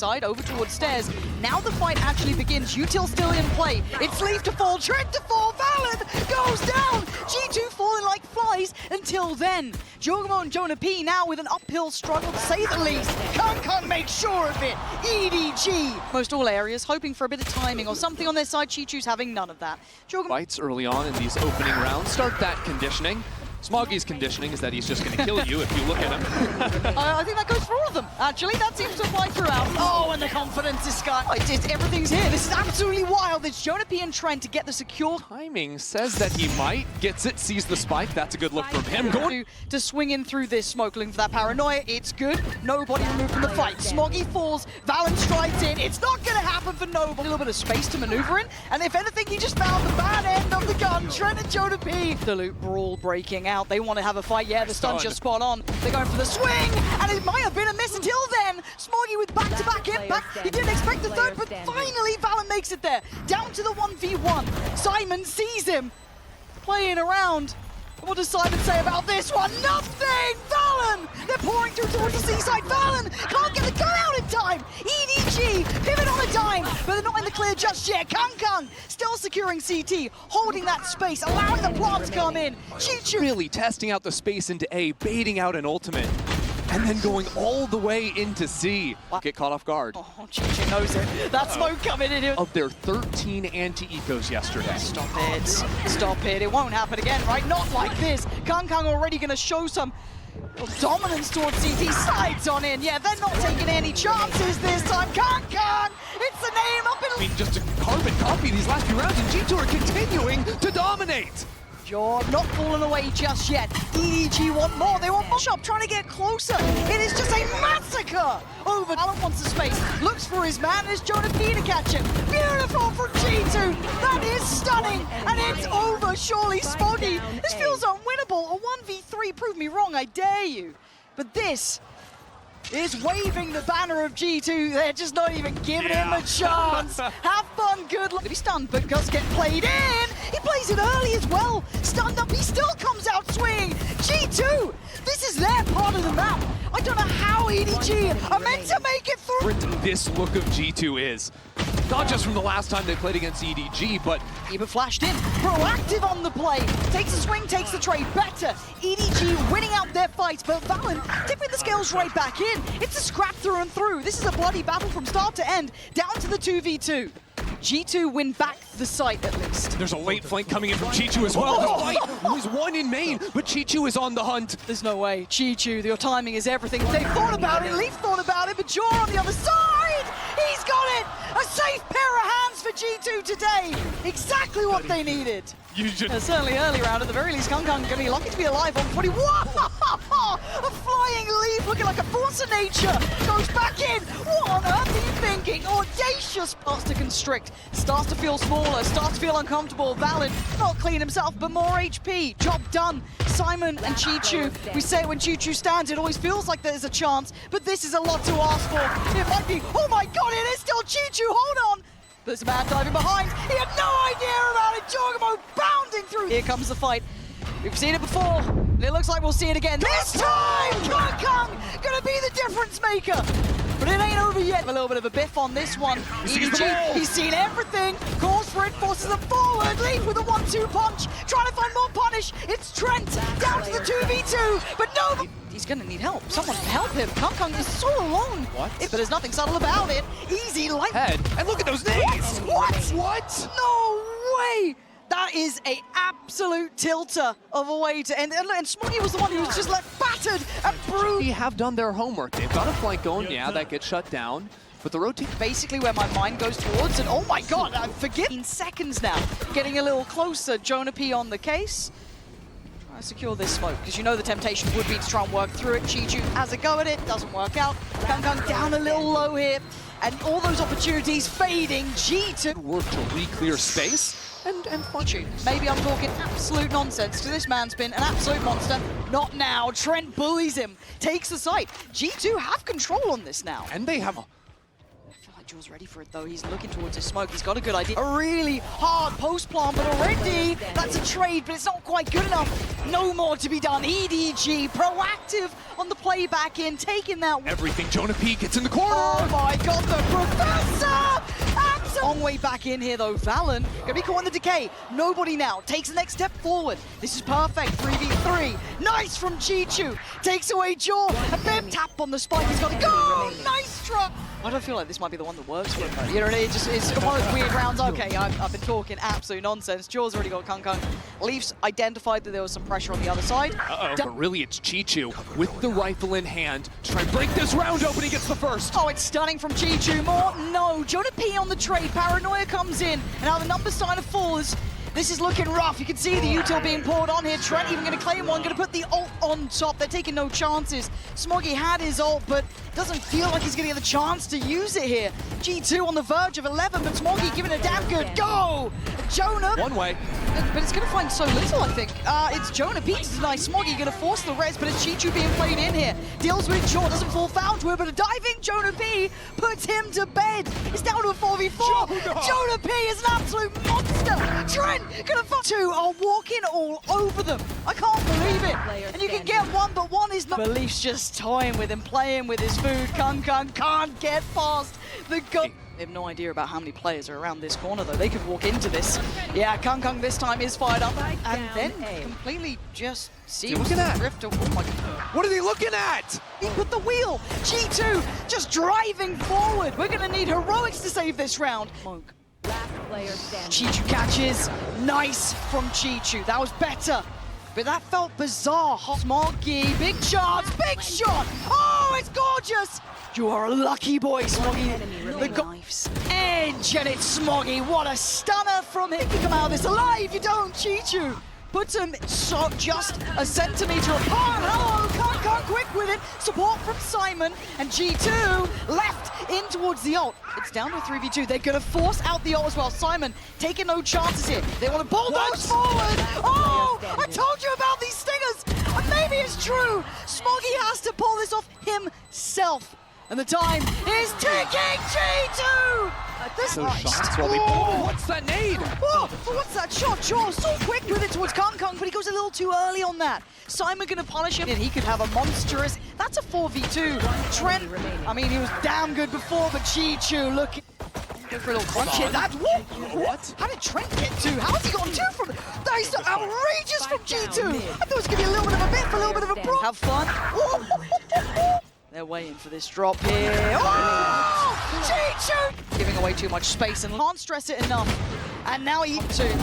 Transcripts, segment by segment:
side, over towards stairs. Now the fight actually begins. Util still in play. It's Leaf to fall, Trent to fall, Valen goes down! G2 falling like flies until then. Jogomo and Jonah P now with an uphill struggle to say the least. Kang makes sure of it. EDG. Most all areas hoping for a bit of timing or something on their side. Chi-Chu's having none of that. Fights early on in these opening rounds. Start that conditioning. Smoggy's conditioning is that he's just going to kill you if you look at him. I think that goes for all of them, actually. That seems to apply throughout. Oh, and the confidence is sky. Everything's here. This is absolutely wild. It's Jonah P and Trent to get the secure Timing says that he might. Gets it, sees the spike. That's a good look from him. Going to swing in through this smoke, looking for that paranoia. It's good. Nobody removed from the fight. Smoggy falls. Valen strides in. It's not going to happen for nobody. A little bit of space to maneuver in. And if anything, he just found the bad end of the gun. Trent and Jonah P. Absolute brawl breaking out. They want to have a fight. Yeah, the stun's just spot on. They're going for the swing, and it might have been a miss until then. Smoggy with back-to-back impact. He didn't expect the third, but finally Valen makes it there. Down to the 1v1. Simon sees him playing around. What does Simon say about this one? Nothing! Valen! They're pouring through towards the seaside. Valen can't get the gun out in time. EDG pivot on a dime, but they're not in the clear just yet. Kang still securing CT, holding that space, allowing the plant to come in. Chi-Chu really testing out the space into A, baiting out an ultimate, and then going all the way into C. Get caught off guard. Oh, Chi-Chu knows it. That smoke coming in here. Of their 13 anti-ecos yesterday. Stop it. Stop it. It won't happen again, right? Not like this. Kang already going to show some dominance towards CT. Slides on in. Yeah, they're not taking any chances this time. Kang! It's the name up in... I mean, just a carbon copy these last few rounds, and G2 are continuing to dominate. You're not falling away just yet. EDG want more. They want push up, trying to get closer. It is just a massacre over. Alan wants the space, looks for his man. It's Jonah P to catch him. Beautiful from G2. That is stunning, and it's over. Surely, Smoggy. This feels unwinnable. A 1v3. Prove me wrong, I dare you. But this is waving the banner of G2. They're just not even giving him a chance. Have fun, good luck. He's stunned, but does get played in. He plays it early as well. Stunned up, he still comes out swinging. G2, this is their part of the map. I don't know how EDG are meant to make it through. This look of G2 is. Not just from the last time they played against EDG, but... Even flashed in, proactive on the play. Takes a swing, takes the trade, better. EDG winning out their fights, but Valen tipping the scales right back in. It's a scrap through and through. This is a bloody battle from start to end, down to the 2v2. G2 win back the site at least. There's a late flank coming in from Chi-Chu as well. There's one in main, but Chi-Chu is on the hunt. There's no way. Chi-Chu, your timing is everything. They thought about it, Leaf thought about it, but Jor on the other side! He's got it! A safe pair of hands for G2 today. Exactly what they needed. Certainly early round, at the very least, Kang going to be lucky to be alive on 40. Whoa! A flying Leaf looking like a force of nature. Goes back in. What on earth are you thinking? Audacious. Starts to constrict. Starts to feel smaller. Starts to feel uncomfortable. Valen, not clean himself, but more HP. Job done. Simon and Chi-Chu. We say when Chi-Chu stands, it always feels like there's a chance, but this is a lot to ask for. It might be, oh my god, it is still Chi-Chu, hold on! There's a man diving behind. He had no idea about it. Jogomo bounding through. Here comes the fight. We've seen it before. And it looks like we'll see it again. This time, Kang gonna be the difference maker. But it ain't over yet. A little bit of a biff on this one. EDG, he's seen everything. Calls for it, forces him forward. Leaf with a 1-2 punch. Trying to find more punish. It's Trent down to the 2v2. But no, he's gonna need help. Someone help him. Kang is so alone. What? But there's nothing subtle about it. Easy light. Head. And look at those nades. What? No way. That is a absolute tilter of a way to end. And Smoggy was the one who was just left battered and bruised. They have done their homework. They've got a flank going. Yeah, that gets shut down. But the rotate... Basically where my mind goes towards, and oh my god, I forget. In seconds now, getting a little closer. Jonah P on the case. Try to secure this smoke, because you know the temptation would be to try and work through it. Chi-Chu has a go at it, doesn't work out. Kang down a little low here. And all those opportunities fading. G2 work to re-clear space. And Chi-Chu. Maybe I'm talking absolute nonsense, because this man's been an absolute monster. Not now. Trent bullies him, takes the site. G2 have control on this now. And they have... I feel like Jules ready for it though. He's looking towards his smoke. He's got a good idea. A really hard post plant, but already that's a trade, but it's not quite good enough. No more to be done. EDG proactive on the play back in, taking that. Everything. Jonah P gets in the corner. Oh my god, the way back in here though. Valen gonna be caught in the decay. Nobody now takes the next step forward. This is perfect. 3v3. Nice from Chichu. Takes away Jaw. A bit tap on the spike. He's got to go. Nice drop. I don't feel like this might be the one that works for him. You know, it just is one of those weird rounds. Okay, I've been talking absolute nonsense. Jaw's already got Kung. Leafs identified that there was some pressure on the other side. But really, it's Chichu with the rifle in hand to try and break this round open. He gets the first. Oh, it's stunning from Chichu. More? No. Jonah P on the trade. Paranoia comes in, and now the numbers starting to fall. This is looking rough. You can see the util being poured on here. Trent even going to claim one, going to put the ult on top. They're taking no chances. Smoggy had his ult, but doesn't feel like he's going to get the chance to use it here. G2 on the verge of 11, but Smoggy giving a damn good go. Jonah. One way. But it's going to find so little, I think. It's Jonah. Beats nice. Smoggy going to force the res, but it's Chichu being played in here. Deals with Jaw, doesn't fall foul to it, but a diving Jonah P puts him to bed. It's down to a 4v4. Jonah P is an absolute monster. Trent gonna fuck two are walking all over them. I can't believe it. And you can get one, but one is not. Belief's just toying with him, playing with his food. Kung can't get past the goal. They have no idea about how many players are around this corner, though. They could walk into this. Yeah, Kung this time is fired up, and then completely just seems to drift. Oh my God. What are they looking at? He put the wheel. G2 just driving forward. We're gonna need heroics to save this round. Monk. Chichu catches. Nice from Chichu. That was better. But that felt bizarre. Smoggy, big chance, big shot. Oh, it's gorgeous. You are a lucky boy, Smoggy. The knife's edge, and it's Smoggy. What a stunner from him. You come out of this alive. You don't, Chichu. Puts him so just a centimeter apart. Oh, Kung quick with it. Support from Simon, and G2 left in towards the ult. It's down to 3v2. They're going to force out the ult as well. Simon taking no chances here. They want to bulldoze forward. Oh, I told you about these stingers. And maybe it's true. Smoggy has to pull this off himself. And the time is ticking. G2! Those shots while they pull. What's that nade? Oh, what's that shot? Jaw so quick with it towards Kung, but he goes a little too early on that. Simon gonna punish him, and he could have a monstrous. That's a 4v2. Trent, I mean, he was damn good before, but Chichu looking. Go for a little crunch hit. That what? How did Trent get two? How has he gotten two from it? That is so outrageous from G2. I thought it was gonna be a little bit of a bit for a little bit of a brawl. Have fun. They're waiting for this drop here. Oh! G2! Giving away too much space and can't stress it enough. And now he to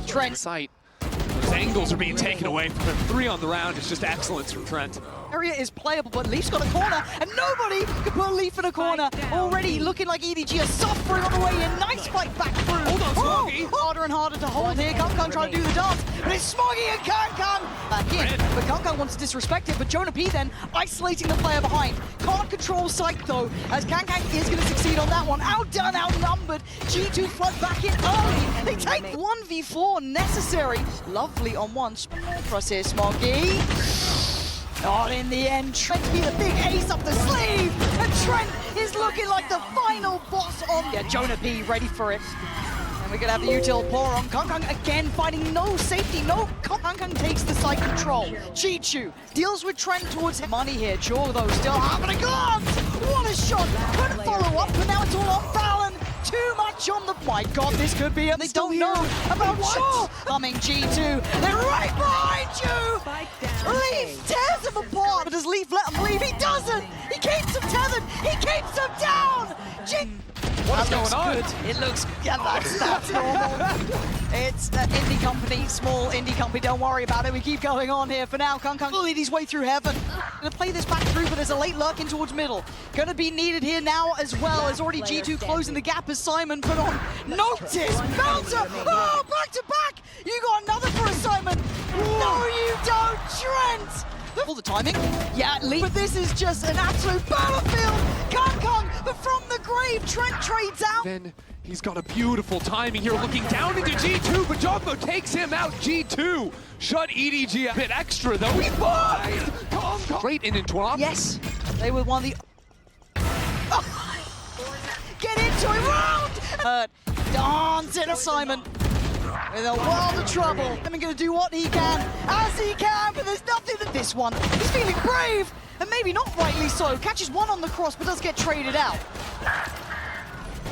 Trent. Sight. Those angles are being taken away from him. 3 on the round is just excellence from Trent. Area is playable, but Leaf's got a corner, and nobody can put Leaf in a corner. Already looking like EDG are suffering on the way in. Nice fight back through. Hold on, Smoggy. Harder and harder to hold here. Kung trying to do the dance, but it's Smoggy and Kung back in. But Kung wants to disrespect it, but Jonah P then isolating the player behind. Can't control sight though, as Kang is going to succeed on that one. Outdone, outnumbered. G2 flood back in early. They take 1v4 necessary. Lovely on one. Cross here, Smoggy. Not in the end. Trent be the big ace up the sleeve, and Trent is looking like the final boss on. Yeah, Jonah P ready for it. And we're gonna have the util pour on Kung again, finding no safety, no. Kung takes the side control. Chichu deals with Trent towards him. Money here. Jaw though still having a glance. What a shot! Couldn't follow up, but now it's all on Valen. Too much on the. My God, this could be. They don't know about Jaw. Coming G2. They're right behind you. Leaf tears him apart. But does Leaf let him leave? He doesn't. He keeps him tethered. He keeps him down. What's going on? Good. It looks, yeah, that's normal. It's an indie company, small indie company. Don't worry about it. We keep going on here for now. Kung will lead his way through heaven. Gonna play this back through, but there's a late lurk in towards middle. Gonna be needed here now as well, as already G2 closing the gap as Simon put on notice. Bouncer! Oh, back to back! You got another for a Simon. No, you don't, Trent! All the timing. Yeah, but this is just an absolute battlefield. Kung, but from the grave, Trent trades out. Then he's got a beautiful timing here, looking down into G2, but Jogmo takes him out. G2 shut EDG a bit extra, though. He finds Kung straight in into an Yes, they were one of the. Oh. Get into it, round! Dance in a Simon. With a world of trouble. I'm going to do what he can, as he can, but there's nothing to this one. He's feeling brave, and maybe not rightly so. Catches one on the cross, but does get traded out.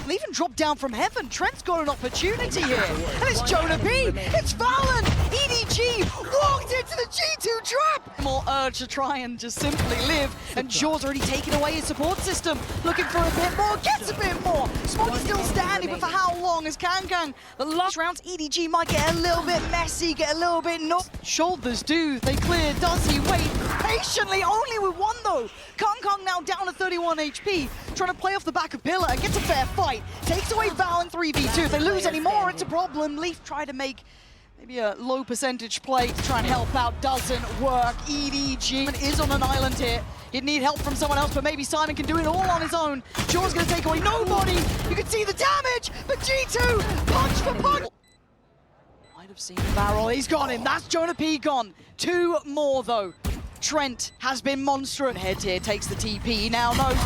They even dropped down from heaven. Trent's got an opportunity here. And it's Jonah P. It's Valen. EDG walked into the G2 trap. More urge to try and just simply live. And Jaw's already taken away his support system. Looking for a bit more. Gets a bit more. Smoggy's still standing, but for how long as Kangkang? The last rounds, EDG might get a little bit messy, get a little bit shoulders do. They clear. Does he wait patiently? Only with one though. Kangkang now down to 31 HP. Trying to play off the back of Pillar and gets a fair fight. Takes away Valen 3v2. If they lose any more, it's a problem. Leaf try to make maybe a low percentage play to try and help out. Doesn't work. EDG is on an island here. He'd need help from someone else, but maybe Simon can do it all on his own. Jaw's gonna take away nobody. You can see the damage, but G2, punch for punch. Might have seen the barrel. He's got him. That's Jonah P gone. Two more though. Trent has been monstrous. Head here takes the TP. Now knows.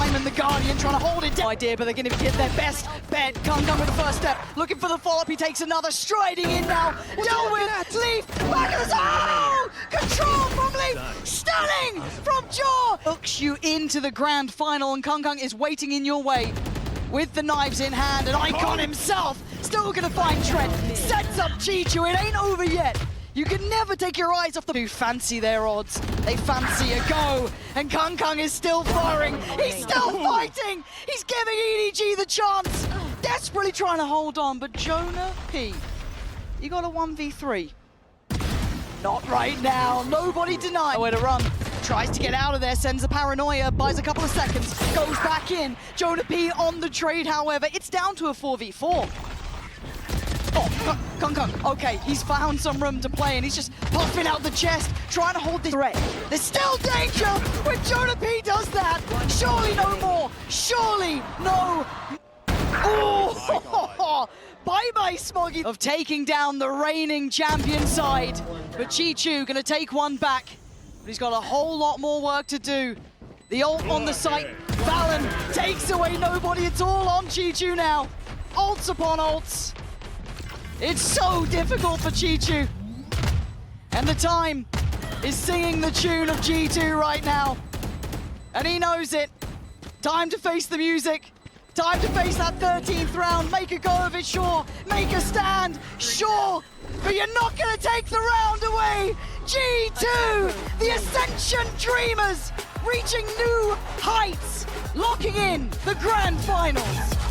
Simon the Guardian trying to hold it down. Idea, but they're going to get their best bet. Kangkang with the first step. Looking for the follow-up. He takes another. Striding in now. Dealt with. Leaf. Back of the zone. Control from Leaf. Stunning from Jaw. Hooks you into the grand final, and Kangkang is waiting in your way with the knives in hand. And Icon himself still going to find Trent. Sets up G2. It ain't over yet. You can never take your eyes off the... Who fancy their odds. They fancy a go. And Kangkang is still firing. He's still fighting. He's giving EDG the chance. Desperately trying to hold on. But Jonah P, you got a 1v3. Not right now. Nobody denied. Nowhere to run. Tries to get out of there. Sends a paranoia. Buys a couple of seconds. Goes back in. Jonah P on the trade, however. It's down to a 4v4. Oh, Kangkang, okay, he's found some room to play and he's just puffing out the chest, trying to hold this threat. There's still danger when Jonah P does that. Surely no more, surely no. Oh, bye-bye Smoggy of taking down the reigning champion side. But G2 gonna take one back, but he's got a whole lot more work to do. The ult on the site, Valen takes away nobody, it's all on G2 now. Ults upon ults. It's so difficult for G2. And the time is singing the tune of G2 right now. And he knows it. Time to face the music. Time to face that 13th round. Make a go of it, sure. Make a stand, sure. But you're not gonna take the round away. G2, the Ascension Dreamers, reaching new heights, locking in the grand finals.